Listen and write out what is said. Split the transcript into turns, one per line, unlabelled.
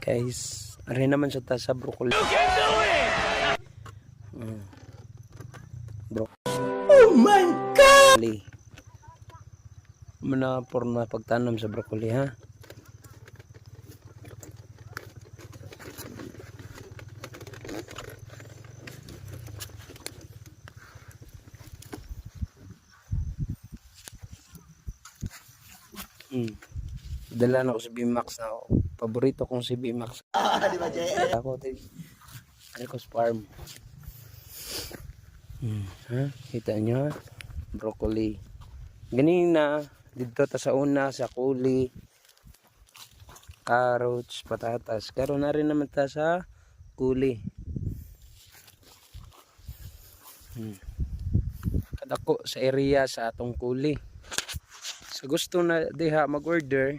Guys, ari naman sa tasa broccoli. Oh my god! Muna porma pagtanom sa broccoli ha. Dala na ako si B-Max na ako. Paborito kong si B-Max.
Di ba, Jay?
Ako din. Alcos Farm. Ha? Kita nyo? Broccoli. Ganina, dito ta sa una, sa kuli, carrots, patatas. Karoon na rin naman ta sa kuli. Kadako sa area sa atong kuli. Sa gusto na diha mag-order,